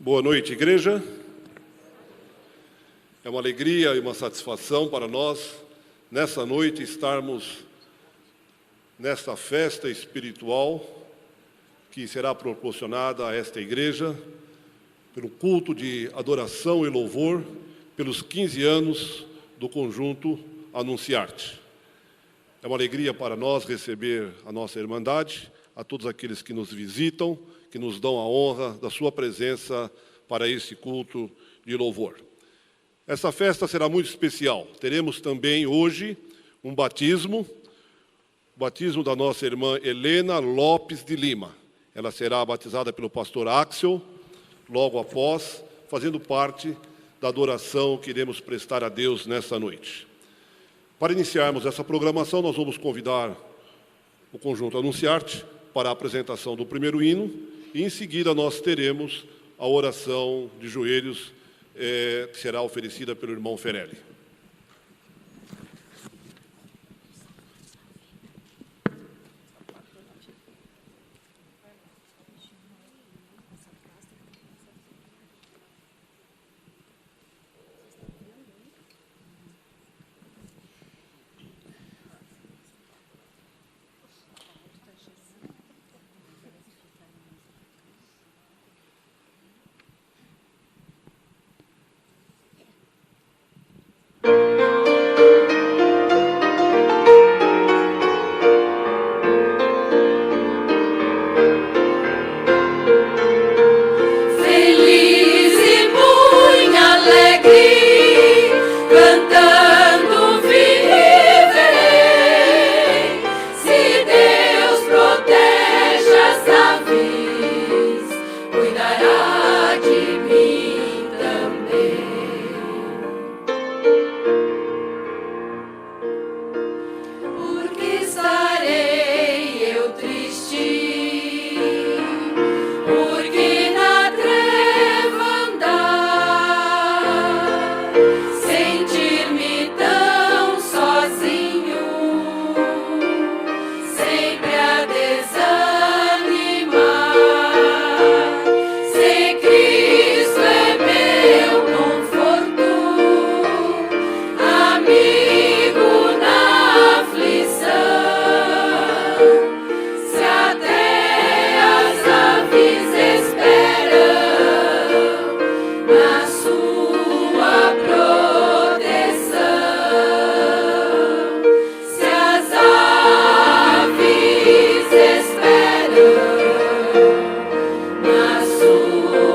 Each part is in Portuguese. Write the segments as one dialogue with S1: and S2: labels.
S1: Boa noite, igreja. É uma alegria e uma satisfação para nós, nessa noite, estarmos nesta festa espiritual que será proporcionada a esta igreja, pelo culto de adoração e louvor, pelos 15 anos do conjunto Anunciarte. É uma alegria para nós receber a nossa irmandade, a todos aqueles que nos visitam, que nos dão a honra da sua presença para esse culto de louvor. Essa festa será muito especial. Teremos também hoje um batismo, o batismo da nossa irmã Helena Lopes de Lima. Ela será batizada pelo pastor Axel, logo após, fazendo parte da adoração que iremos prestar a Deus nessa noite. Para iniciarmos essa programação, nós vamos convidar o conjunto Anunciarte para a apresentação do primeiro hino, e em seguida nós teremos a oração de joelhos que será oferecida pelo irmão Ferelli.
S2: Sua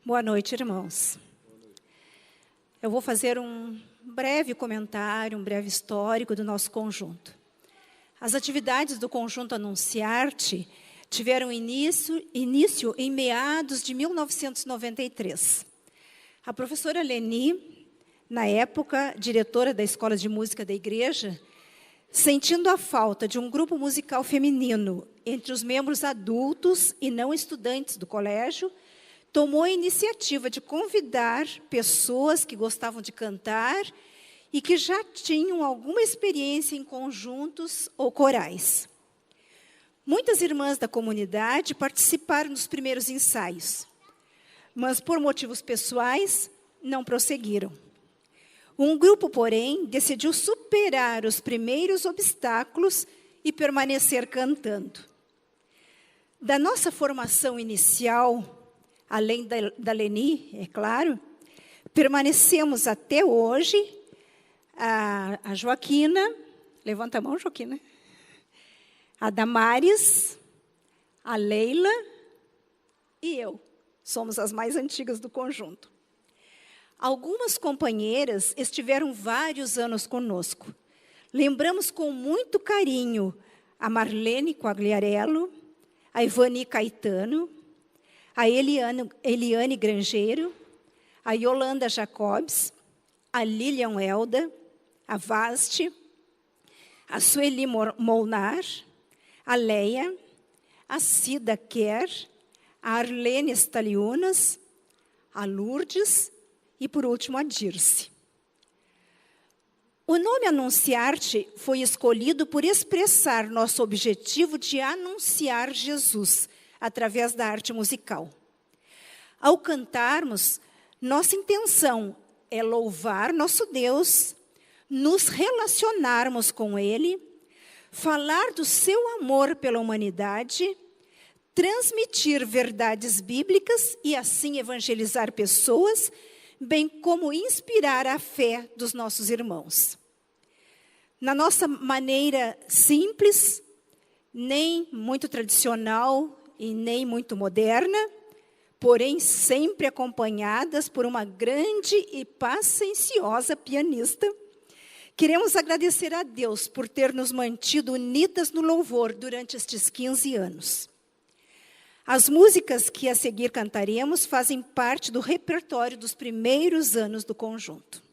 S2: Boa noite, irmãos. Eu vou fazer um breve comentário, um breve histórico do nosso conjunto. As atividades do conjunto Anunciarte tiveram início em meados de 1993. A professora Leni, na época, diretora da Escola de Música da Igreja, sentindo a falta de um grupo musical feminino entre os membros adultos e não estudantes do colégio, tomou a iniciativa de convidar pessoas que gostavam de cantar e que já tinham alguma experiência em conjuntos ou corais. Muitas irmãs da comunidade participaram dos primeiros ensaios, mas por motivos pessoais não prosseguiram. Um grupo, porém, decidiu superar os primeiros obstáculos e permanecer cantando. Da nossa formação inicial, além da Leni, é claro, permanecemos até hoje a Joaquina, levanta a mão, Joaquina, a Damares, a Leila e eu. Somos as mais antigas do conjunto. Algumas companheiras estiveram vários anos conosco. Lembramos com muito carinho a Marlene Quagliarello, a Ivani Caetano, a Eliane Grangeiro, a Yolanda Jacobs, a Lilian Elda, a Vaste, a Sueli Molnar, a Leia, a Cida Kerr, a Arlene Staliunas, a Lourdes e, por último, a Dirce. O nome Anunciarte foi escolhido por expressar nosso objetivo de anunciar Jesus através da arte musical. Ao cantarmos, nossa intenção é louvar nosso Deus, nos relacionarmos com Ele, falar do seu amor pela humanidade, transmitir verdades bíblicas e assim evangelizar pessoas, bem como inspirar a fé dos nossos irmãos. Na nossa maneira simples, nem muito tradicional e nem muito moderna, porém sempre acompanhadas por uma grande e pacienciosa pianista, queremos agradecer a Deus por ter nos mantido unidas no louvor durante estes 15 anos. As músicas que a seguir cantaremos fazem parte do repertório dos primeiros anos do conjunto.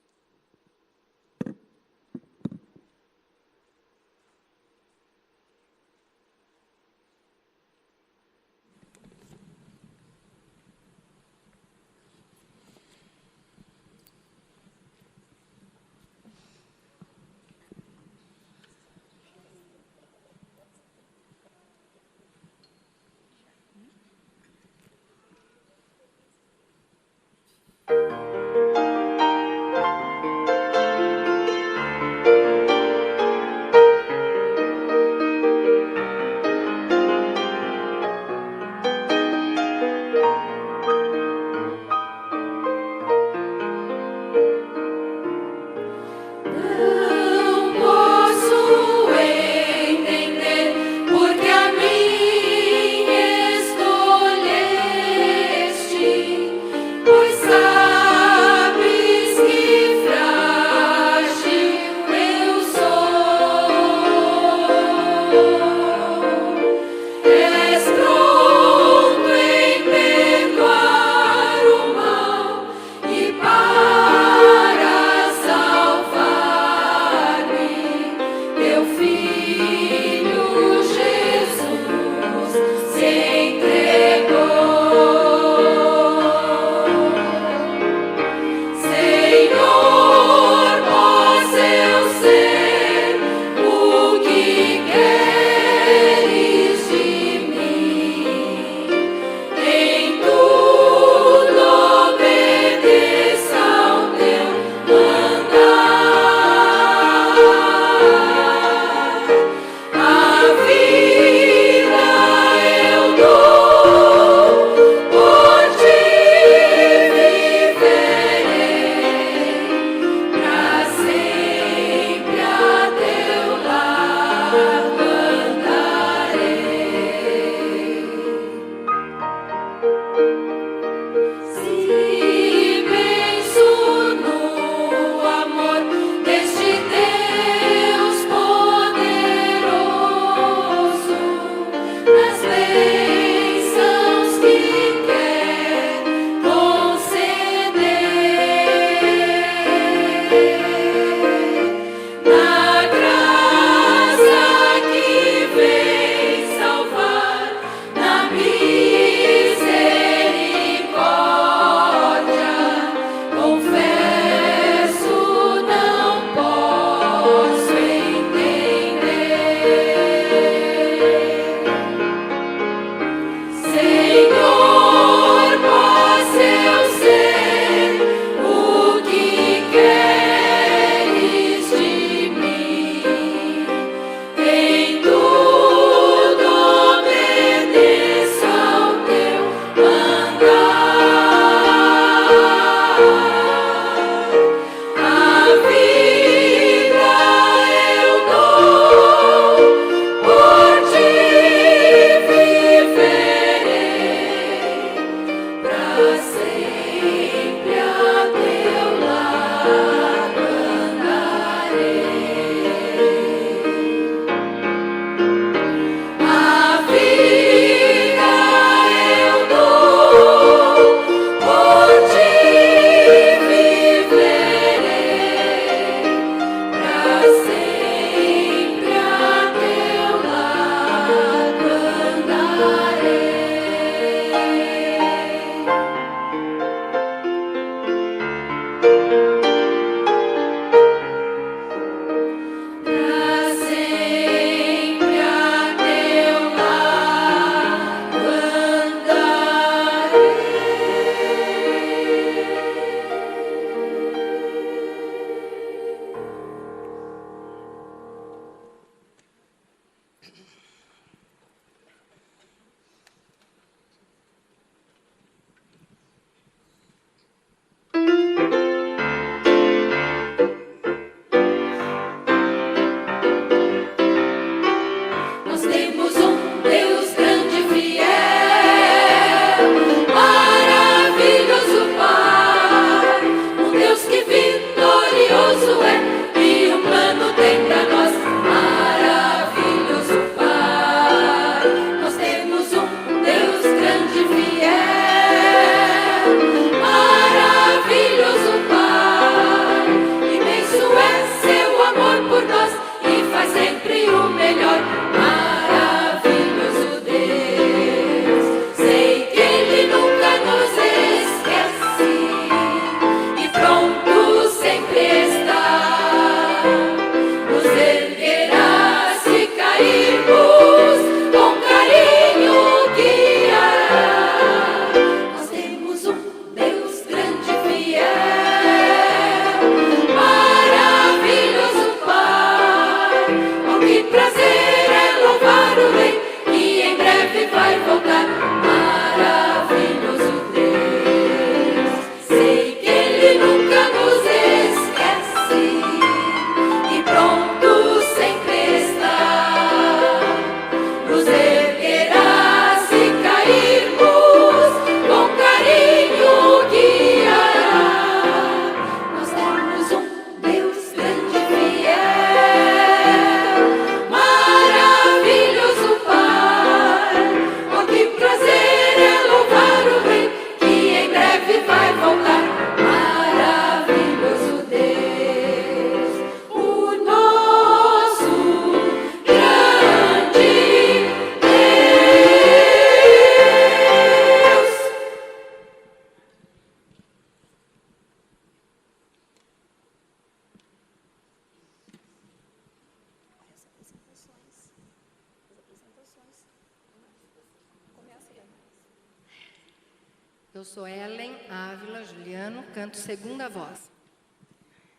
S3: Eu sou Ellen Ávila Juliano, canto segunda voz.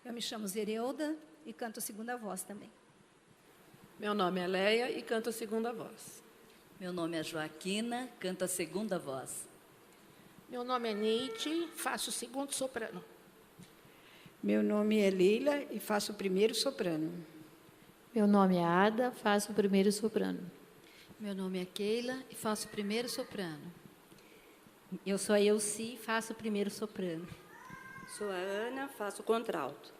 S2: Eu me chamo Zereuda e canto segunda voz também.
S4: Meu nome é Leia e canto a segunda voz.
S5: Meu nome é Joaquina, canto a segunda voz.
S6: Meu nome é Neide, faço o segundo soprano.
S7: Meu nome é Leila e faço o primeiro soprano.
S8: Meu nome é Ada, faço o primeiro soprano.
S9: Meu nome é Keila e faço o primeiro soprano.
S10: Eu sou a Elci, faço o primeiro soprano.
S11: Sou a Ana, faço o contralto.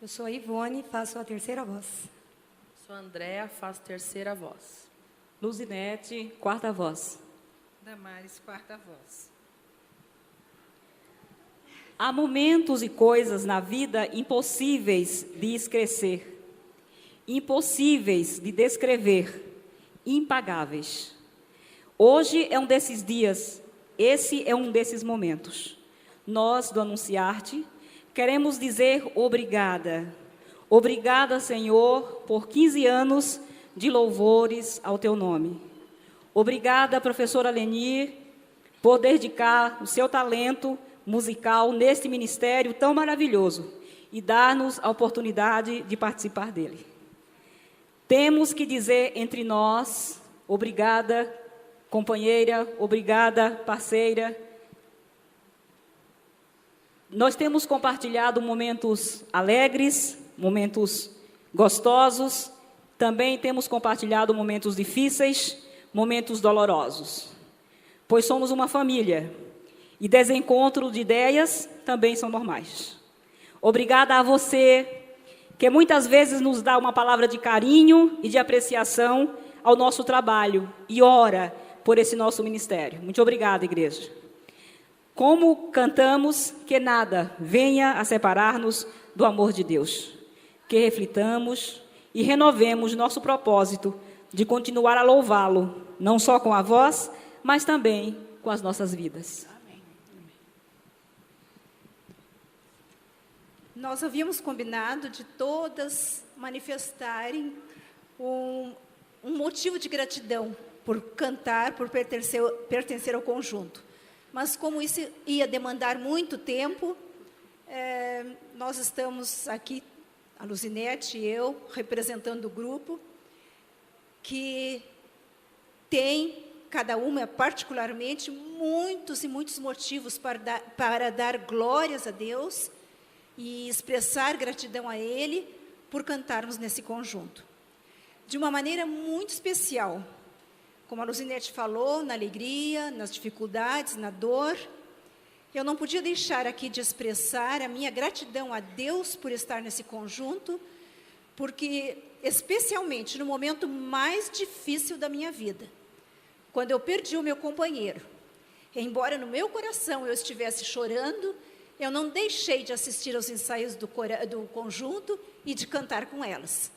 S12: Eu sou a Ivone, faço a terceira voz.
S4: Sou a Andréa, faço terceira voz.
S13: Luzinete, quarta voz.
S14: Damares, quarta voz.
S13: Há momentos e coisas na vida impossíveis de escrever, impossíveis de descrever, impagáveis. Hoje é um desses dias, esse é um desses momentos. Nós, do Anunciarte, queremos dizer obrigada. Obrigada, Senhor, por 15 anos de louvores ao Teu nome. Obrigada, professora Lenir, por dedicar o seu talento musical neste ministério tão maravilhoso e dar-nos a oportunidade de participar dele. Temos que dizer entre nós, obrigada, companheira, obrigada, parceira. Nós temos compartilhado momentos alegres, momentos gostosos, também temos compartilhado momentos difíceis, momentos dolorosos, pois somos uma família. E desencontro de ideias também são normais. Obrigada a você, que muitas vezes nos dá uma palavra de carinho e de apreciação ao nosso trabalho e ora por esse nosso ministério. Muito obrigada, igreja. Como cantamos, que nada venha a separar-nos do amor de Deus. Que reflitamos e renovemos nosso propósito de continuar a louvá-lo, não só com a voz, mas também com as nossas vidas.
S2: Nós havíamos combinado de todas manifestarem um motivo de gratidão por cantar, por pertencer ao conjunto. Mas como isso ia demandar muito tempo, nós estamos aqui, a Luzinete e eu, representando o grupo, que tem, cada uma particularmente, muitos e muitos motivos para dar glórias a Deus e expressar gratidão a Ele por cantarmos nesse conjunto. De uma maneira muito especial, como a Luzinete falou, na alegria, nas dificuldades, na dor, eu não podia deixar aqui de expressar a minha gratidão a Deus por estar nesse conjunto, porque, especialmente no momento mais difícil da minha vida, quando eu perdi o meu companheiro, embora no meu coração eu estivesse chorando, eu não deixei de assistir aos ensaios do conjunto e de cantar com elas.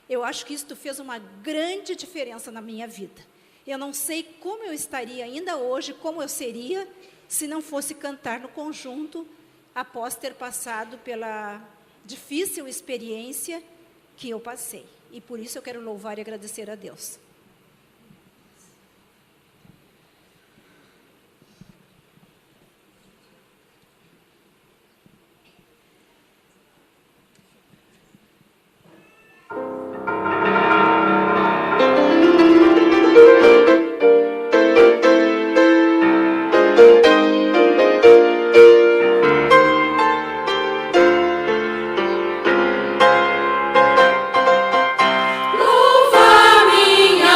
S2: Eu acho que isto fez uma grande diferença na minha vida. Eu não sei como eu estaria ainda hoje, como eu seria, se não fosse cantar no conjunto, após ter passado pela difícil experiência que eu passei. E por isso eu quero louvar e agradecer a Deus.
S15: Louva minha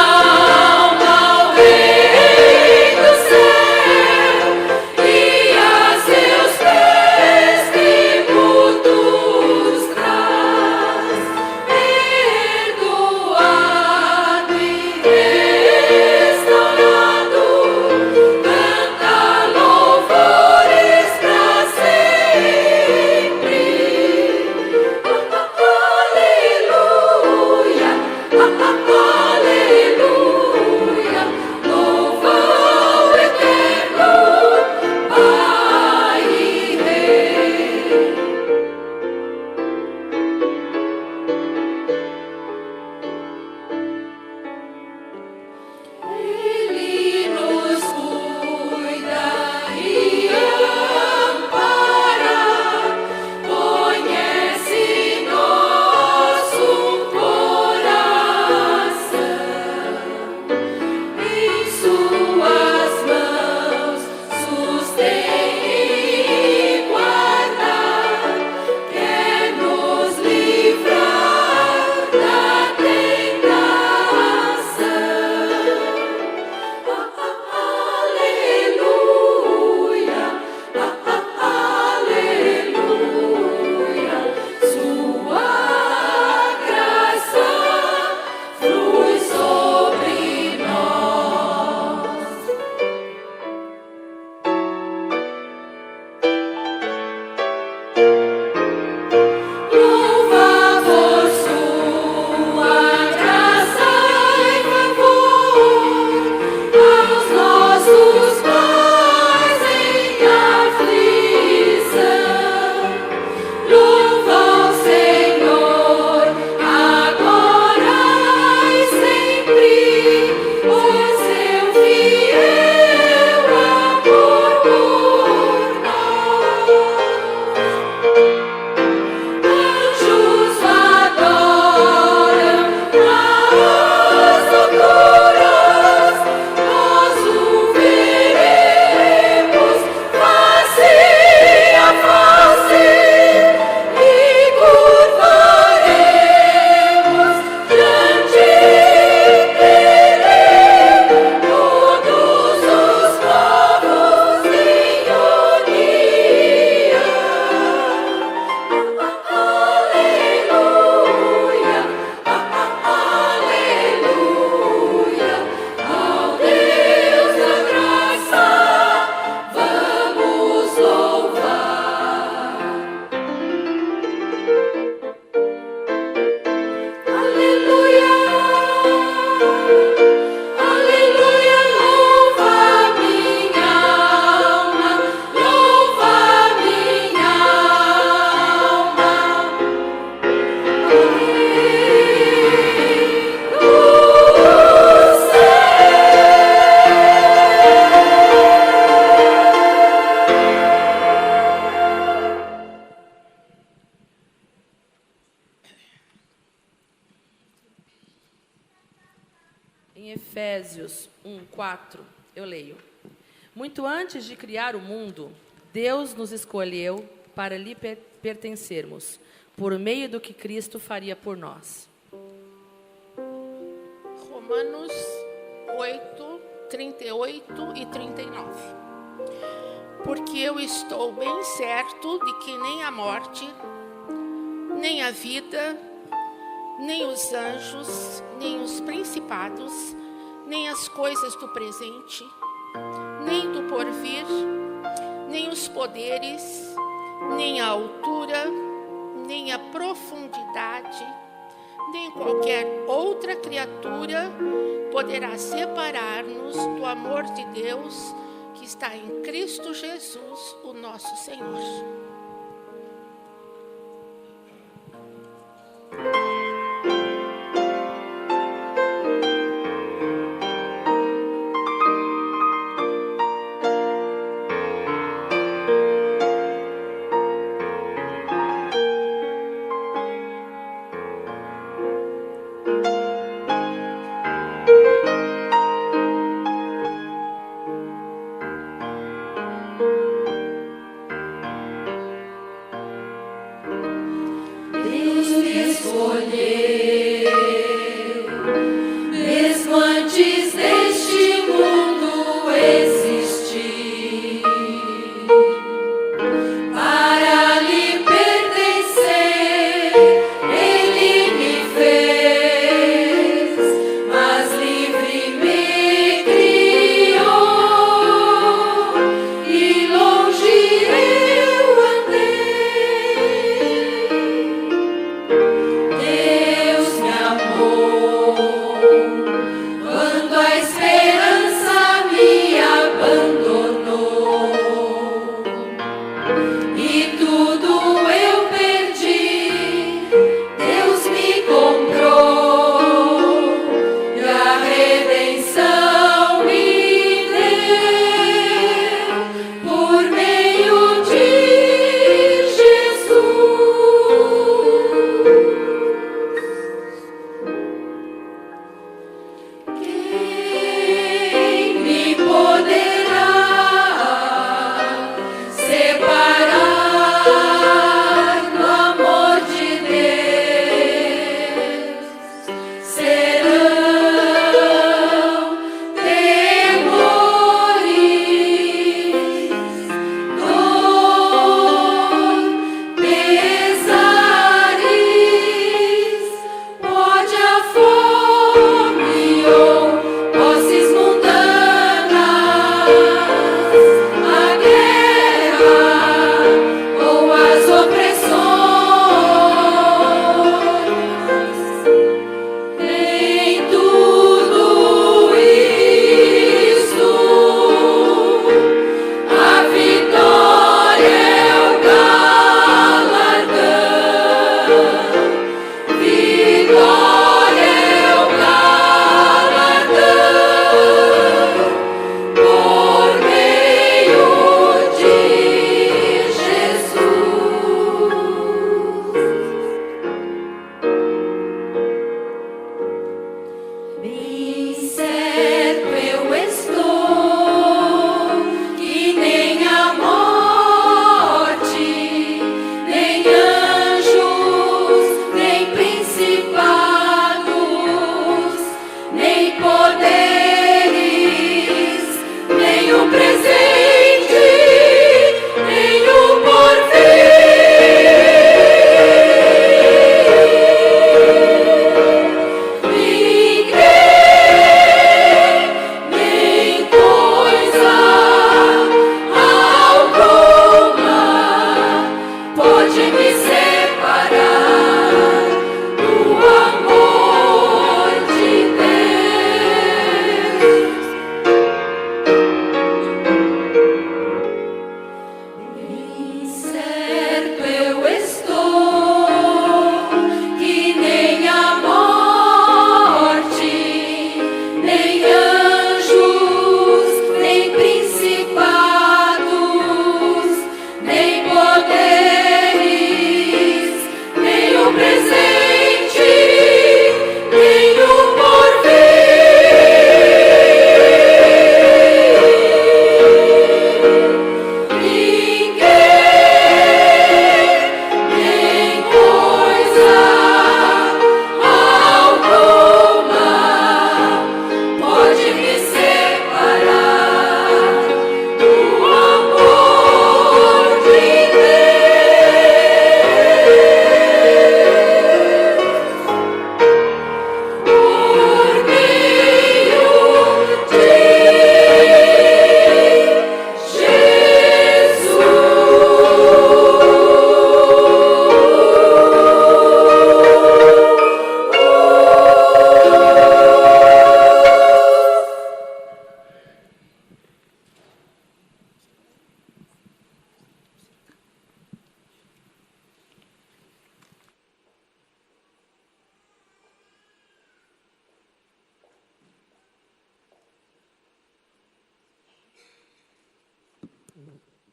S4: Efésios 1:4, eu leio. Muito antes de criar o mundo, Deus nos escolheu para lhe pertencermos, por meio do que Cristo faria por nós.
S6: Romanos 8, 38 e 39. Porque eu estou bem certo de que nem a morte, nem a vida, nem os anjos, nem os principados, nem as coisas do presente, nem do porvir, nem os poderes, nem a altura, nem a profundidade, nem qualquer outra criatura poderá separar-nos do amor de Deus que está em Cristo Jesus, o nosso Senhor.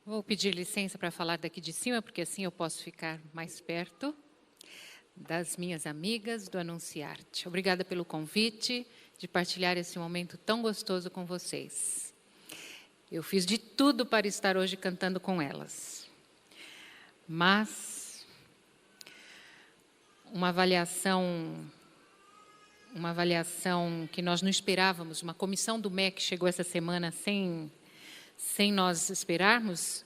S15: Vou pedir licença para falar daqui de cima, porque assim eu posso ficar mais perto das minhas amigas do Anunciarte. Obrigada pelo convite de partilhar esse momento tão gostoso com vocês. Eu fiz de tudo para estar hoje cantando com elas. Mas uma avaliação que nós não esperávamos, uma comissão do MEC chegou essa semana sem nós esperarmos,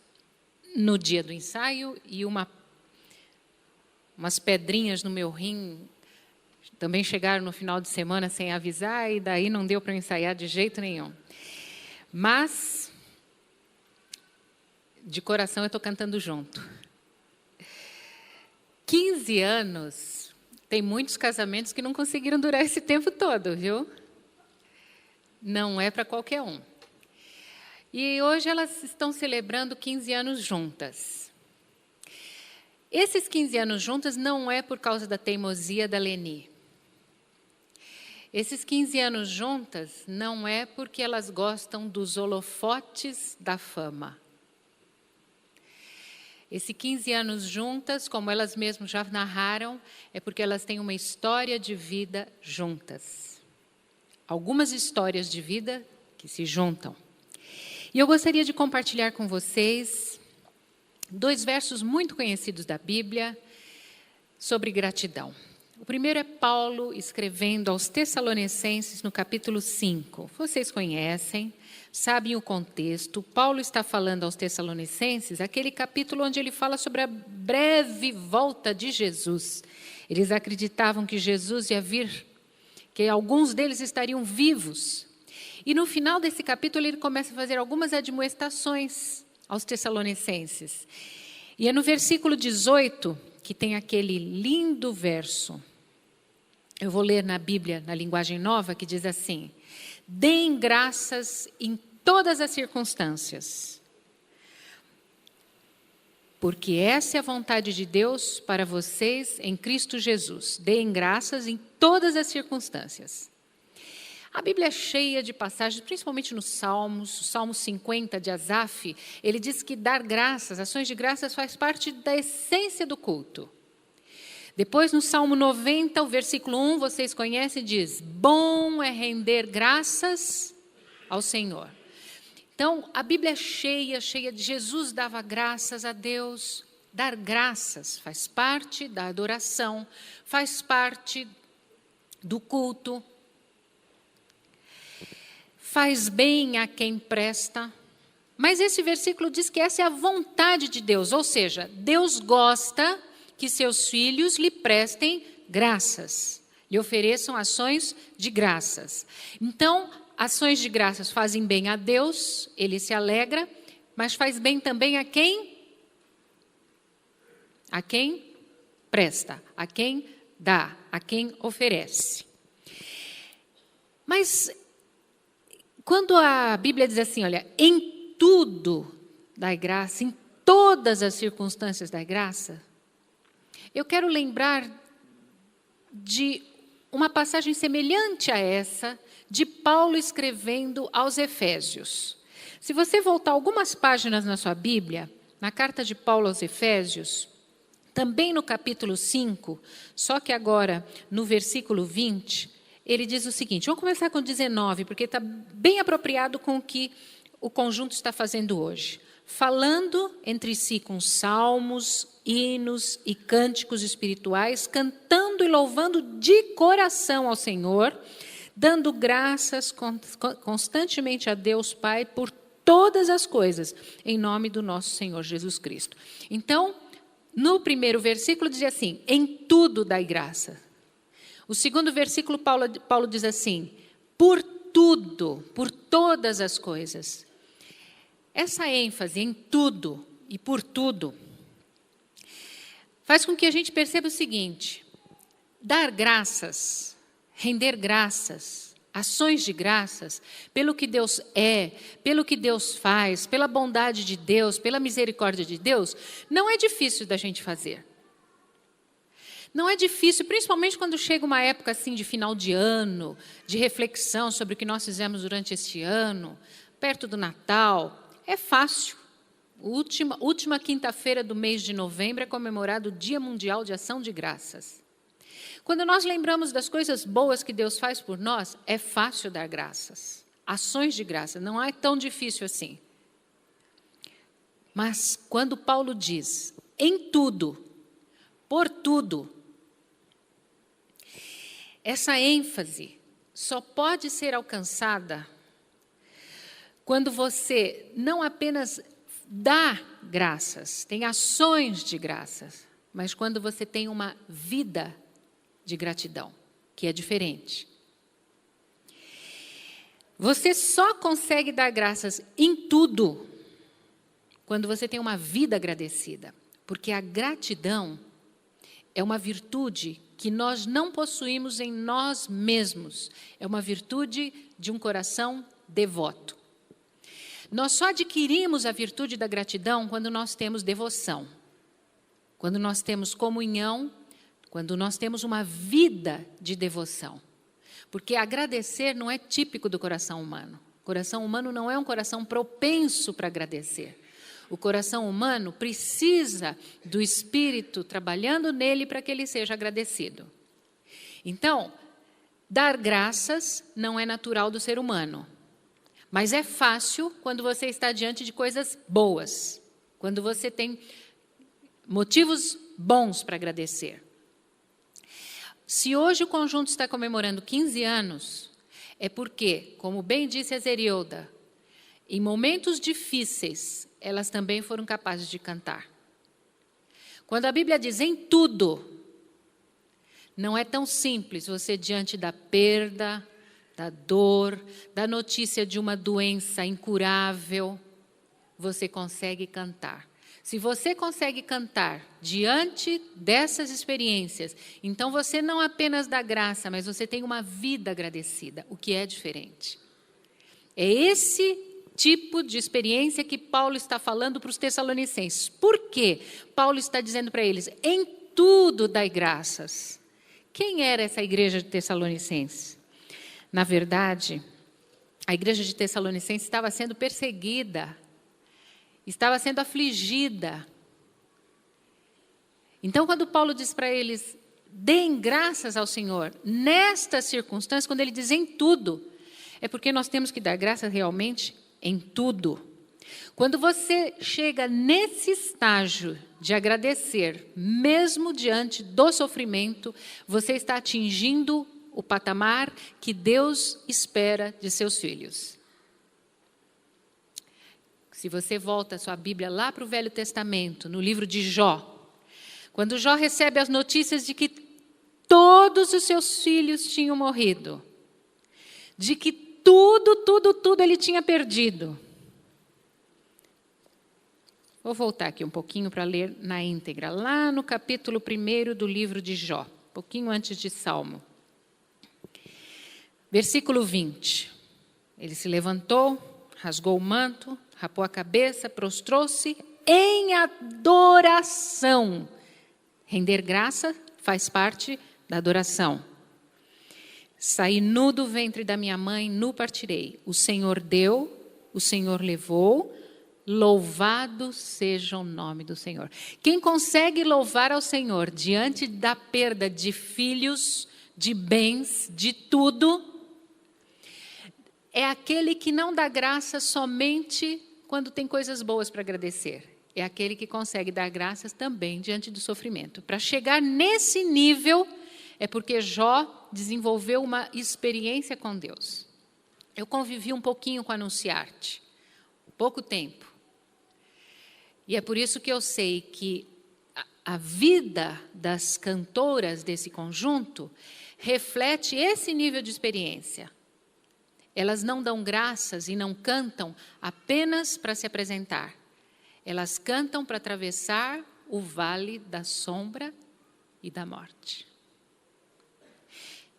S15: no dia do ensaio, e umas pedrinhas no meu rim também chegaram no final de semana sem avisar, e daí não deu para ensaiar de jeito nenhum. Mas, de coração, eu estou cantando junto. 15 anos, tem muitos casamentos que não conseguiram durar esse tempo todo, viu? Não é para qualquer um. E hoje elas estão celebrando 15 anos juntas. Esses 15 anos juntas não é por causa da teimosia da Leni. Esses 15 anos juntas não é porque elas gostam dos holofotes da fama. Esses 15 anos juntas, como elas mesmas já narraram, é porque elas têm uma história de vida juntas. Algumas histórias de vida que se juntam. E eu gostaria de compartilhar com vocês 2 versos muito conhecidos da Bíblia sobre gratidão. O primeiro é Paulo escrevendo aos Tessalonicenses no capítulo 5. Vocês conhecem, sabem o contexto. Paulo está falando aos Tessalonicenses, aquele capítulo onde ele fala sobre a breve volta de Jesus. Eles acreditavam que Jesus ia vir, que alguns deles estariam vivos. E no final desse capítulo ele começa a fazer algumas admoestações aos Tessalonicenses. E é no versículo 18 que tem aquele lindo verso. Eu vou ler na Bíblia, na linguagem nova, que diz assim: deem graças em todas as circunstâncias, porque essa é a vontade de Deus para vocês em Cristo Jesus. Deem graças em todas as circunstâncias. A Bíblia é cheia de passagens, principalmente nos Salmos, o Salmo 50 de Asaf, ele diz que dar graças, ações de graças, faz parte da essência do culto. Depois, no Salmo 90, o versículo 1, vocês conhecem, diz: bom é render graças ao Senhor. Então, a Bíblia é cheia de Jesus dava graças a Deus. Dar graças faz parte da adoração, faz parte do culto. Faz bem a quem presta. Mas esse versículo diz que essa é a vontade de Deus, ou seja, Deus gosta que seus filhos lhe prestem graças, lhe ofereçam ações de graças. Então, ações de graças fazem bem a Deus, ele se alegra, mas faz bem também a quem? A quem presta, a quem dá, a quem oferece. Mas quando a Bíblia diz assim, olha, em tudo dai graça, em todas as circunstâncias dai graça, eu quero lembrar de uma passagem semelhante a essa, de Paulo escrevendo aos Efésios. Se você voltar algumas páginas na sua Bíblia, na carta de Paulo aos Efésios, também no capítulo 5, só que agora no versículo 20, ele diz o seguinte, vamos começar com 19, porque está bem apropriado com o que o conjunto está fazendo hoje. Falando entre si com salmos, hinos e cânticos espirituais, cantando e louvando de coração ao Senhor, dando graças constantemente a Deus Pai por todas as coisas, em nome do nosso Senhor Jesus Cristo. Então, no primeiro versículo diz assim, em tudo dai graça. O segundo versículo, Paulo diz assim, por tudo, por todas as coisas. Essa ênfase em tudo e por tudo faz com que a gente perceba o seguinte, dar graças, render graças, ações de graças, pelo que Deus é, pelo que Deus faz, pela bondade de Deus, pela misericórdia de Deus, não é difícil da gente fazer. Não é difícil, principalmente quando chega uma época assim de final de ano, de reflexão sobre o que nós fizemos durante este ano, perto do Natal. É fácil. última quinta-feira do mês de novembro é comemorado o Dia Mundial de Ação de Graças. Quando nós lembramos das coisas boas que Deus faz por nós, é fácil dar graças. Ações de graça, não é tão difícil assim. Mas quando Paulo diz, em tudo, por tudo, essa ênfase só pode ser alcançada quando você não apenas dá graças, tem ações de graças, mas quando você tem uma vida de gratidão, que é diferente. Você só consegue dar graças em tudo quando você tem uma vida agradecida, porque a gratidão é uma virtude que nós não possuímos em nós mesmos. É uma virtude de um coração devoto. Nós só adquirimos a virtude da gratidão quando nós temos devoção, quando nós temos comunhão, quando nós temos uma vida de devoção. Porque agradecer não é típico do coração humano. O coração humano não é um coração propenso para agradecer. O coração humano precisa do Espírito trabalhando nele para que ele seja agradecido. Então, dar graças não é natural do ser humano. Mas é fácil quando você está diante de coisas boas. Quando você tem motivos bons para agradecer. Se hoje o conjunto está comemorando 15 anos, é porque, como bem disse a Zerilda, em momentos difíceis, elas também foram capazes de cantar. Quando a Bíblia diz em tudo, não é tão simples você, diante da perda, da dor, da notícia de uma doença incurável, você consegue cantar. Se você consegue cantar diante dessas experiências, então você não apenas dá graça, mas você tem uma vida agradecida, o que é diferente. É esse tipo de experiência que Paulo está falando para os Tessalonicenses. Por quê? Paulo está dizendo para eles, em tudo dai graças. Quem era essa igreja de Tessalonicenses? Na verdade, a igreja de Tessalonicenses estava sendo perseguida, estava sendo afligida. Então, quando Paulo diz para eles, deem graças ao Senhor, nestas circunstâncias, quando ele diz em tudo, é porque nós temos que dar graças realmente em tudo. Quando você chega nesse estágio de agradecer, mesmo diante do sofrimento, você está atingindo o patamar que Deus espera de seus filhos. Se você volta a sua Bíblia lá para o Velho Testamento, no livro de Jó, quando Jó recebe as notícias de que todos os seus filhos tinham morrido, de que tudo ele tinha perdido. Vou voltar aqui um pouquinho para ler na íntegra, lá no capítulo 1 do livro de Jó, um pouquinho antes de Salmo. Versículo 20. Ele se levantou, rasgou o manto, rapou a cabeça, prostrou-se em adoração. Render graça faz parte da adoração. Saí nu do ventre da minha mãe, nu partirei. O Senhor deu, o Senhor levou, louvado seja o nome do Senhor. Quem consegue louvar ao Senhor diante da perda de filhos, de bens, de tudo, é aquele que não dá graça somente quando tem coisas boas para agradecer. É aquele que consegue dar graças também diante do sofrimento. Para chegar nesse nível, é porque Jó desenvolveu uma experiência com Deus. Eu convivi um pouquinho com a Anunciarte, pouco tempo. E é por isso que eu sei que a vida das cantoras desse conjunto reflete esse nível de experiência. Elas não dão graças e não cantam apenas para se apresentar. Elas cantam para atravessar o vale da sombra e da morte.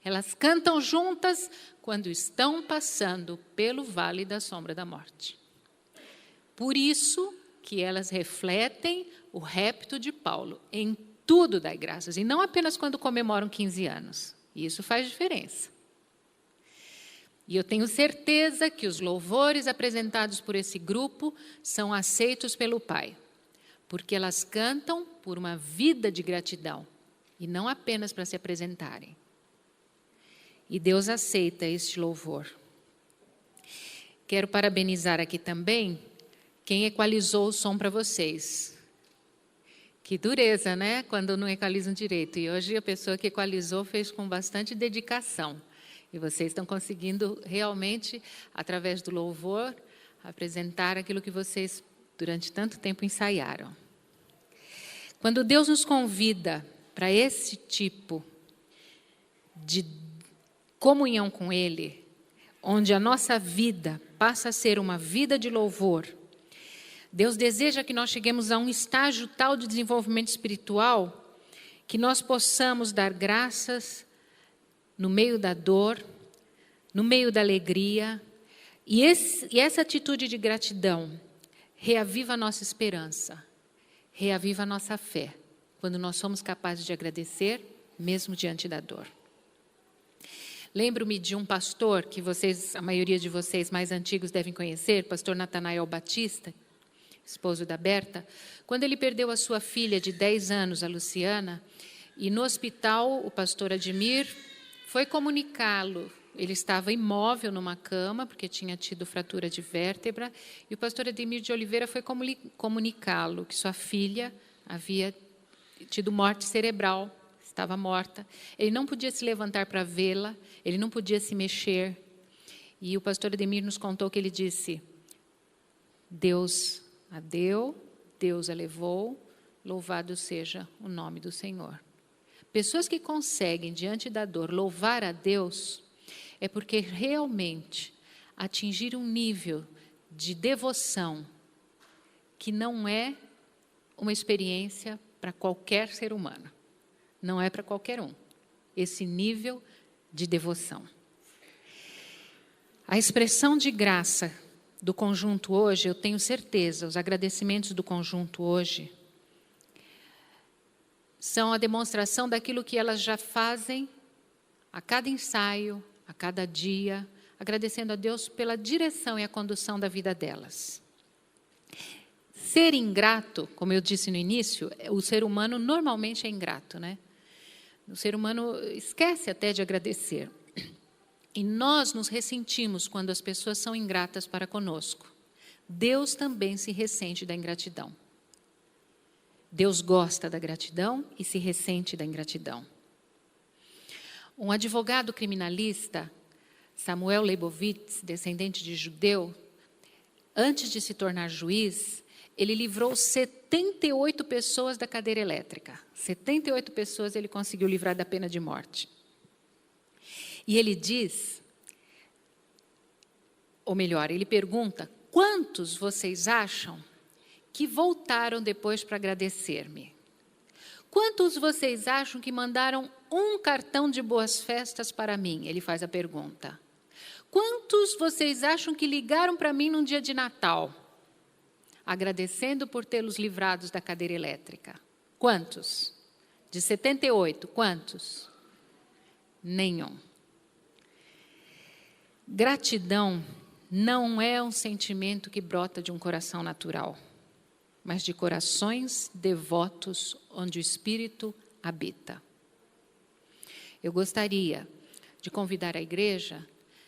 S15: Elas cantam juntas quando estão passando pelo vale da sombra da morte. Por isso que elas refletem o repto de Paulo. Em tudo dai graças, e não apenas quando comemoram 15 anos. Isso faz diferença. E eu tenho certeza que os louvores apresentados por esse grupo são aceitos pelo Pai, porque elas cantam por uma vida de gratidão, e não apenas para se apresentarem. E Deus aceita este louvor. Quero parabenizar aqui também quem equalizou o som para vocês. Que dureza, né? Quando não equalizam direito. E hoje a pessoa que equalizou fez com bastante dedicação. E vocês estão conseguindo realmente, através do louvor, apresentar aquilo que vocês durante tanto tempo ensaiaram. Quando Deus nos convida para esse tipo de comunhão com Ele, onde a nossa vida passa a ser uma vida de louvor, Deus deseja que nós cheguemos a um estágio tal de desenvolvimento espiritual que nós possamos dar graças no meio da dor, no meio da alegria, e essa atitude de gratidão reaviva a nossa esperança, reaviva a nossa fé, quando nós somos capazes de agradecer, mesmo diante da dor. Lembro-me de um pastor que a maioria de vocês mais antigos devem conhecer, pastor Natanael Batista, esposo da Berta, quando ele perdeu a sua filha de 10 anos, a Luciana, e no hospital o pastor Admir foi comunicá-lo. Ele estava imóvel numa cama, porque tinha tido fratura de vértebra, e o pastor Ademir de Oliveira foi comunicá-lo que sua filha havia tido morte cerebral, estava morta. Ele não podia se levantar para vê-la, ele não podia se mexer. E o pastor Ademir nos contou que ele disse: Deus a deu, Deus a levou, louvado seja o nome do Senhor. Pessoas que conseguem, diante da dor, louvar a Deus, é porque realmente atingiram um nível de devoção que não é uma experiência para qualquer ser humano. Não é para qualquer um. Esse nível de devoção. A expressão de graça do conjunto hoje, eu tenho certeza, os agradecimentos do conjunto hoje são a demonstração daquilo que elas já fazem a cada ensaio, a cada dia, agradecendo a Deus pela direção e a condução da vida delas. Ser ingrato, como eu disse no início, o ser humano normalmente é ingrato, né? O ser humano esquece até de agradecer. E nós nos ressentimos quando as pessoas são ingratas para conosco. Deus também se ressente da ingratidão. Deus gosta da gratidão e se ressente da ingratidão. Um advogado criminalista, Samuel Leibovitz, descendente de judeu, antes de se tornar juiz, ele livrou 78 pessoas da cadeira elétrica. 78 pessoas ele conseguiu livrar da pena de morte. E ele diz, ou melhor, ele pergunta: quantos vocês acham que voltaram depois para agradecer-me? Quantos vocês acham que mandaram um cartão de boas-festas para mim? Ele faz a pergunta. Quantos vocês acham que ligaram para mim num dia de Natal, agradecendo por tê-los livrados da cadeira elétrica? Quantos? De 78, quantos? Nenhum. Gratidão não é um sentimento que brota de um coração natural, mas de corações devotos onde o Espírito habita. Eu gostaria de convidar a igreja,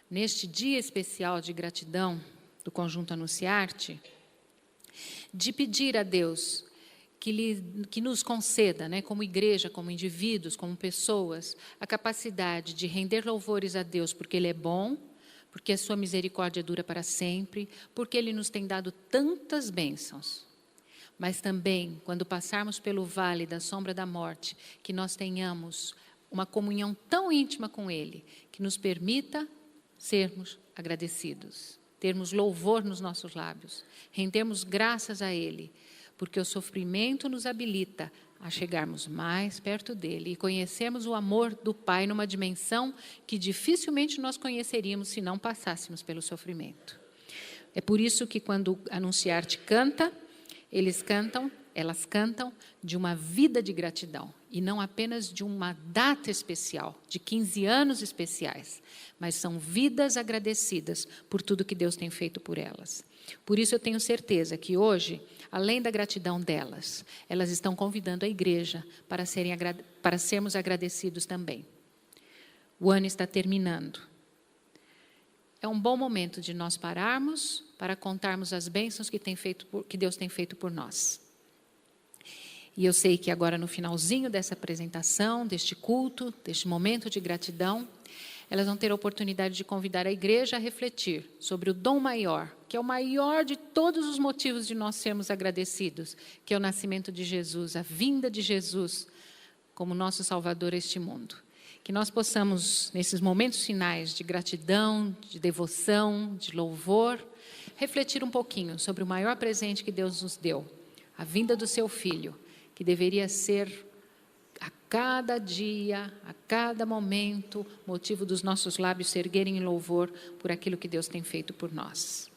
S15: neste dia especial de gratidão do Conjunto Anunciarte, de pedir a Deus que nos conceda, né, como igreja, como indivíduos, como pessoas, a capacidade de render louvores a Deus, porque Ele é bom, porque a sua misericórdia dura para sempre, porque Ele nos tem dado tantas bênçãos. Mas também, quando passarmos pelo vale da sombra da morte, que nós tenhamos uma comunhão tão íntima com Ele, que nos permita sermos agradecidos, termos louvor nos nossos lábios, rendermos graças a Ele, porque o sofrimento nos habilita a chegarmos mais perto dEle e conhecermos o amor do Pai numa dimensão que dificilmente nós conheceríamos se não passássemos pelo sofrimento. É por isso que quando Anunciarte canta, eles cantam elas cantam de uma vida de gratidão, e não apenas de uma data especial, de 15 anos especiais, mas são vidas agradecidas por tudo que Deus tem feito por elas. Por isso eu tenho certeza que hoje, além da gratidão delas, elas estão convidando a igreja para sermos agradecidos também. O ano está terminando. É um bom momento de nós pararmos para contarmos as bênçãos que Deus tem feito por nós. E eu sei que agora, no finalzinho dessa apresentação, deste culto, deste momento de gratidão, elas vão ter a oportunidade de convidar a igreja a refletir sobre o dom maior, que é o maior de todos os motivos de nós sermos agradecidos, que é o nascimento de Jesus, a vinda de Jesus como nosso Salvador a este mundo. Que nós possamos, nesses momentos finais de gratidão, de devoção, de louvor, refletir um pouquinho sobre o maior presente que Deus nos deu, a vinda do seu Filho, que deveria ser a cada dia, a cada momento, motivo dos nossos lábios se erguerem em louvor por aquilo que Deus tem feito por nós.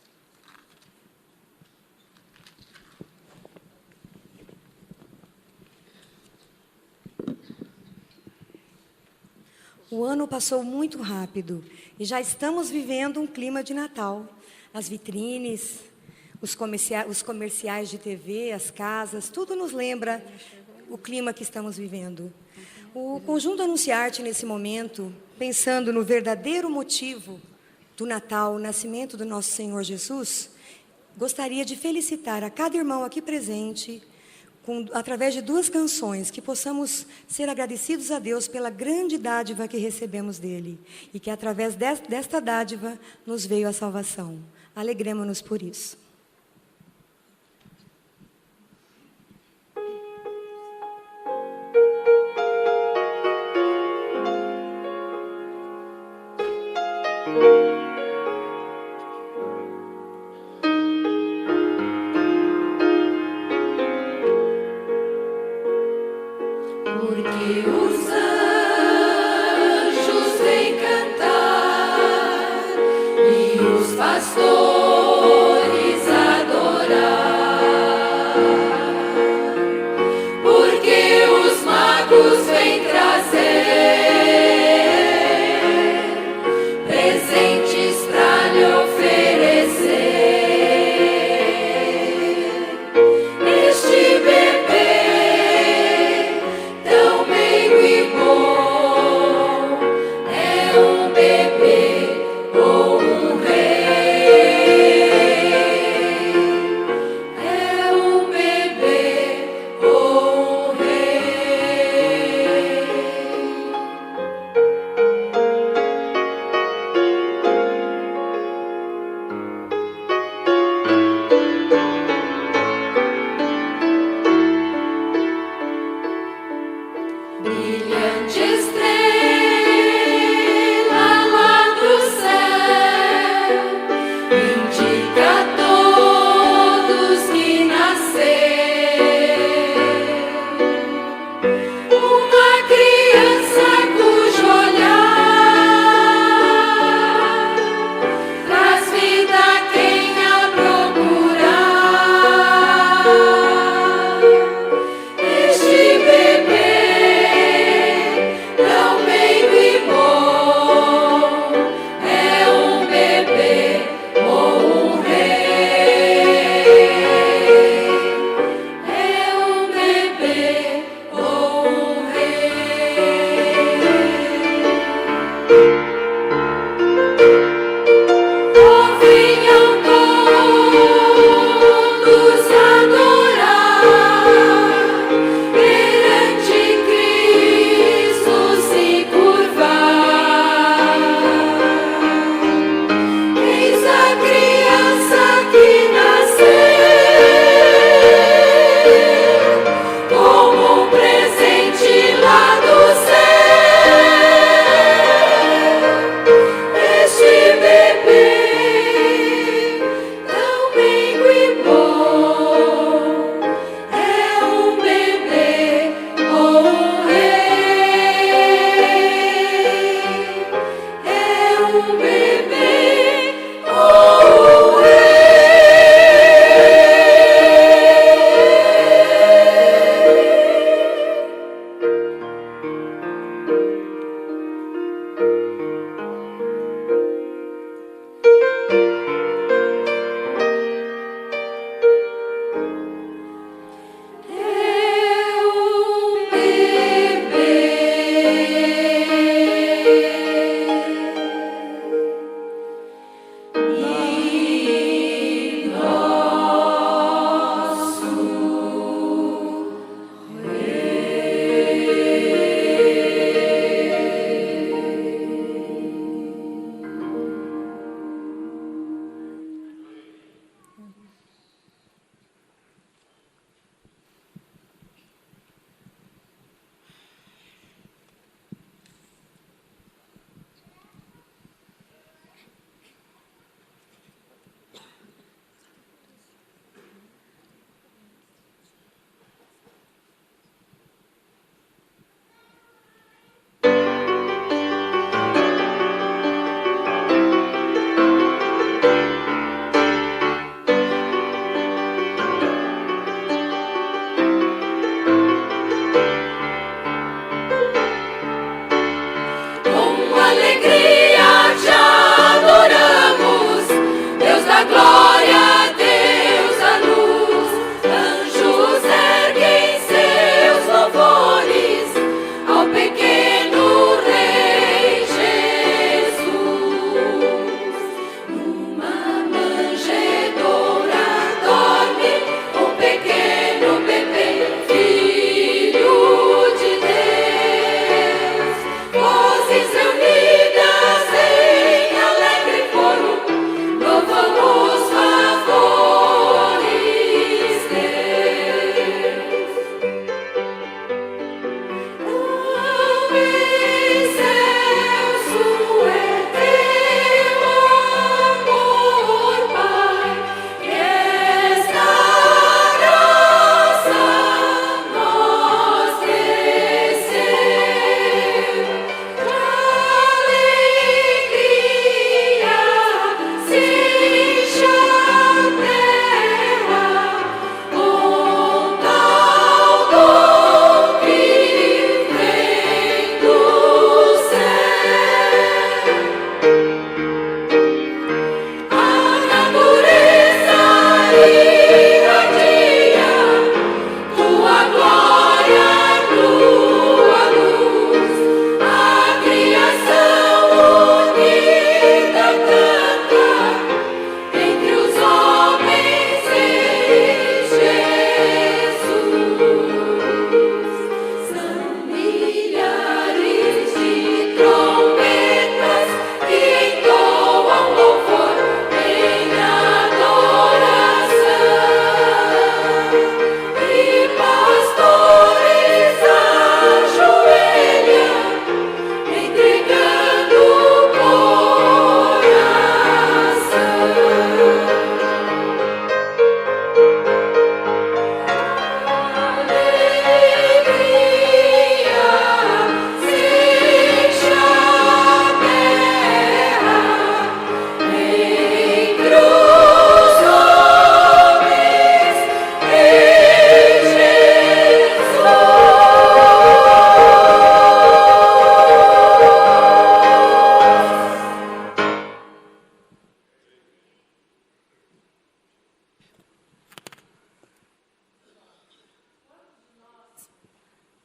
S12: O ano passou muito rápido e já estamos vivendo um clima de Natal. As vitrines, os comerciais de TV, as casas, tudo nos lembra o clima que estamos vivendo. O Conjunto Anunciarte, nesse momento, pensando no verdadeiro motivo do Natal, o nascimento do nosso Senhor Jesus, gostaria de felicitar a cada irmão aqui presente, através de 2 canções, que possamos ser agradecidos a Deus pela grande dádiva que recebemos dele, e que através desta dádiva nos veio a salvação. Alegremo-nos por isso.
S16: Porque os anjos vêm cantar e os pastores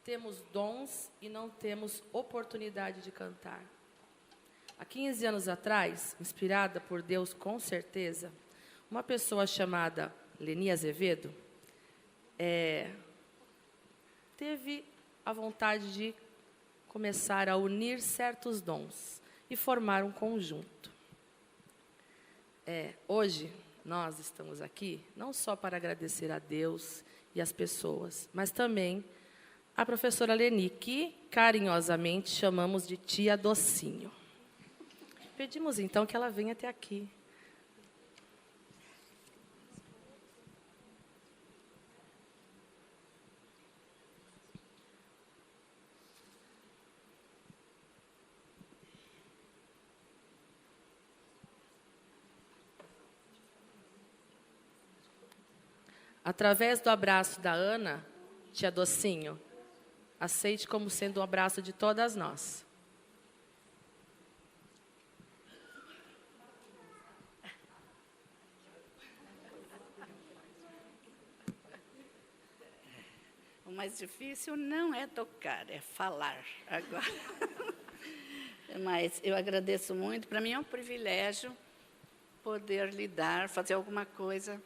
S4: temos dons e não temos oportunidade de cantar. Há 15 anos atrás, inspirada por Deus com certeza, uma pessoa chamada Leni Azevedo teve a vontade de começar a unir certos dons e formar um conjunto. Hoje, nós estamos aqui não só para agradecer a Deus e as pessoas, mas também a professora Leni, que carinhosamente chamamos de Tia Docinho. Pedimos, então, que ela venha até aqui. Através do abraço da Ana, Tia Docinho, aceite como sendo um abraço de todas nós.
S17: O mais difícil não é tocar, é falar agora. Mas eu agradeço muito. Para mim é um privilégio poder lidar, fazer alguma coisa,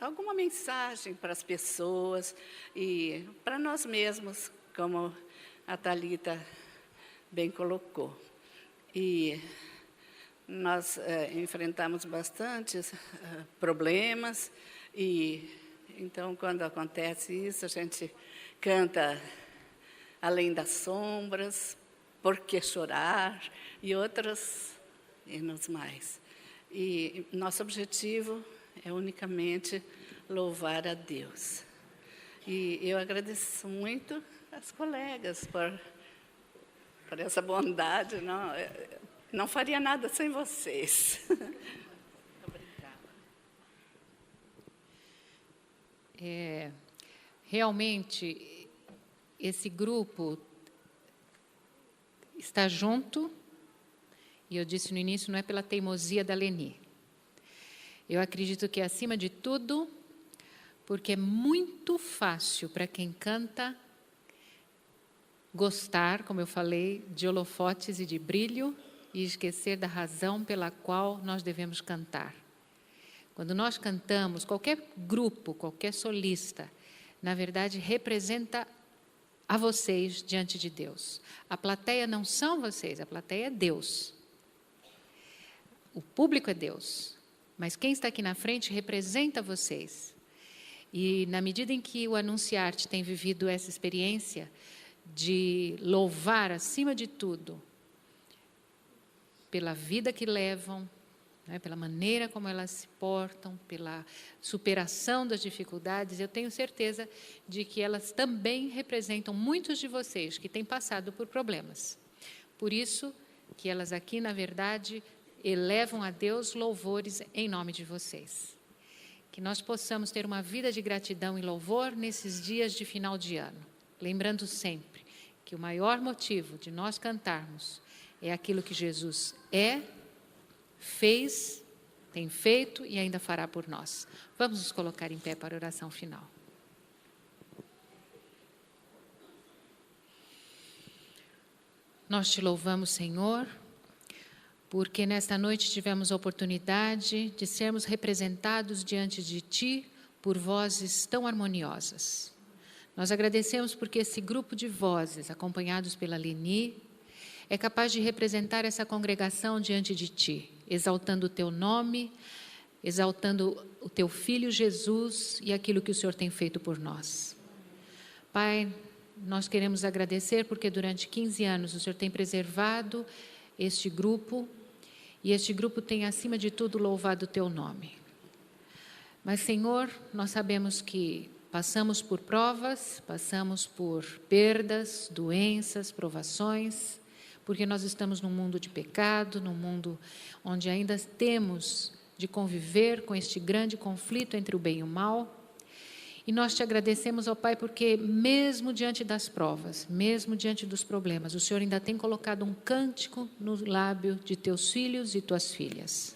S17: alguma mensagem para as pessoas e para nós mesmos, como a Thalita bem colocou. E nós enfrentamos bastantes problemas e então, quando acontece isso, a gente canta Além das Sombras, Por que Chorar e outros hinos mais. E nosso objetivo é unicamente louvar a Deus. E eu agradeço muito às colegas por essa bondade. Não faria nada sem vocês.
S15: Realmente, esse grupo está junto, e eu disse no início, não é pela teimosia da Leni. Eu acredito que, acima de tudo, porque é muito fácil para quem canta gostar, como eu falei, de holofotes e de brilho, e esquecer da razão pela qual nós devemos cantar. Quando nós cantamos, qualquer grupo, qualquer solista, na verdade, representa a vocês diante de Deus. A plateia não são vocês, a plateia é Deus. O público é Deus, mas quem está aqui na frente representa vocês. E na medida em que o Anunciarte tem vivido essa experiência de louvar, acima de tudo, pela vida que levam, pela maneira como elas se portam, pela superação das dificuldades, eu tenho certeza de que elas também representam muitos de vocês que têm passado por problemas. Por isso que elas aqui, na verdade, elevam a Deus louvores em nome de vocês. Que nós possamos ter uma vida de gratidão e louvor nesses dias de final de ano, lembrando sempre que o maior motivo de nós cantarmos é aquilo que Jesus fez, tem feito e ainda fará por nós. Vamos nos colocar em pé para a oração final. Nós te louvamos, Senhor, porque nesta noite tivemos a oportunidade de sermos representados diante de Ti por vozes tão harmoniosas. Nós agradecemos porque esse grupo de vozes, acompanhados pela Leni, é capaz de representar essa congregação diante de Ti, exaltando o Teu nome, exaltando o Teu Filho Jesus e aquilo que o Senhor tem feito por nós. Pai, nós queremos agradecer porque durante 15 anos o Senhor tem preservado este grupo e este grupo tem, acima de tudo, louvado o Teu nome. Mas, Senhor, nós sabemos que passamos por provas, passamos por perdas, doenças, provações, porque nós estamos num mundo de pecado, num mundo onde ainda temos de conviver com este grande conflito entre o bem e o mal. E nós te agradecemos, ó Pai, porque mesmo diante das provas, mesmo diante dos problemas, o Senhor ainda tem colocado um cântico no lábio de teus filhos e tuas filhas.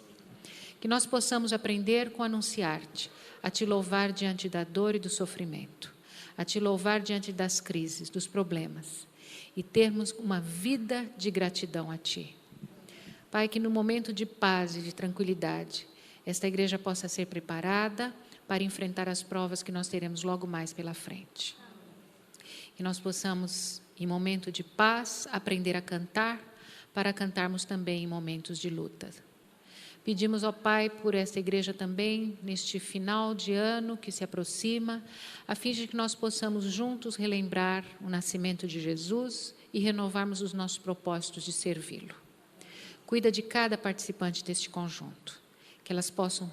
S15: Que nós possamos aprender com Anunciarte a te louvar diante da dor e do sofrimento. a Te louvar diante das crises, dos problemas, e termos uma vida de gratidão a Ti. Pai, que no momento de paz e de tranquilidade, esta igreja possa ser preparada para enfrentar as provas que nós teremos logo mais pela frente. Que nós possamos, em momento de paz, aprender a cantar, para cantarmos também em momentos de luta. Pedimos ao Pai por esta igreja também, neste final de ano que se aproxima, a fim de que nós possamos juntos relembrar o nascimento de Jesus e renovarmos os nossos propósitos de servi-lo. Cuida de cada participante deste conjunto, que elas possam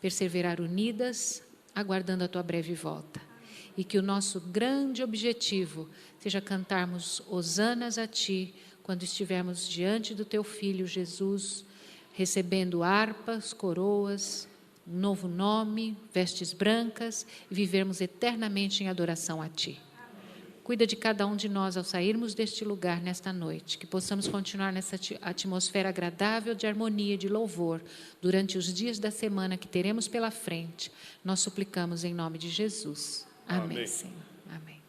S15: perseverar unidas, aguardando a Tua breve volta. E que o nosso grande objetivo seja cantarmos hosanas a Ti, quando estivermos diante do Teu Filho Jesus, recebendo harpas, coroas, um novo nome, vestes brancas, e vivermos eternamente em adoração a Ti. Cuida de cada um de nós ao sairmos deste lugar nesta noite, que possamos continuar nessa atmosfera agradável de harmonia e de louvor durante os dias da semana que teremos pela frente. Nós suplicamos em nome de Jesus. Amém, Amém. Senhor. Amém.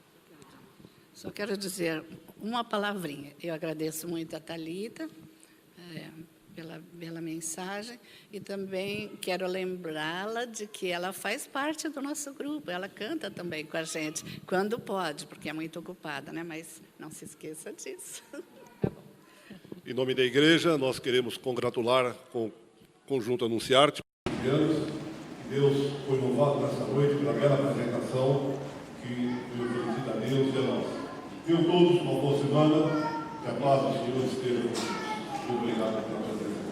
S17: Só quero dizer uma palavrinha. Eu agradeço muito a Thalita pela mensagem e também quero lembrá-la de que ela faz parte do nosso grupo. Ela canta também com a gente, quando pode, porque é muito ocupada, né? Mas não se esqueça disso.
S1: Em nome da igreja, nós queremos congratular com o Conjunto Anunciarte. Deus foi louvado nessa noite pela bela apresentação, que felicita a Deus e a nós. Tenham todos uma boa semana, que a paz do Senhor esteja com vocês. Muito obrigado pela presença.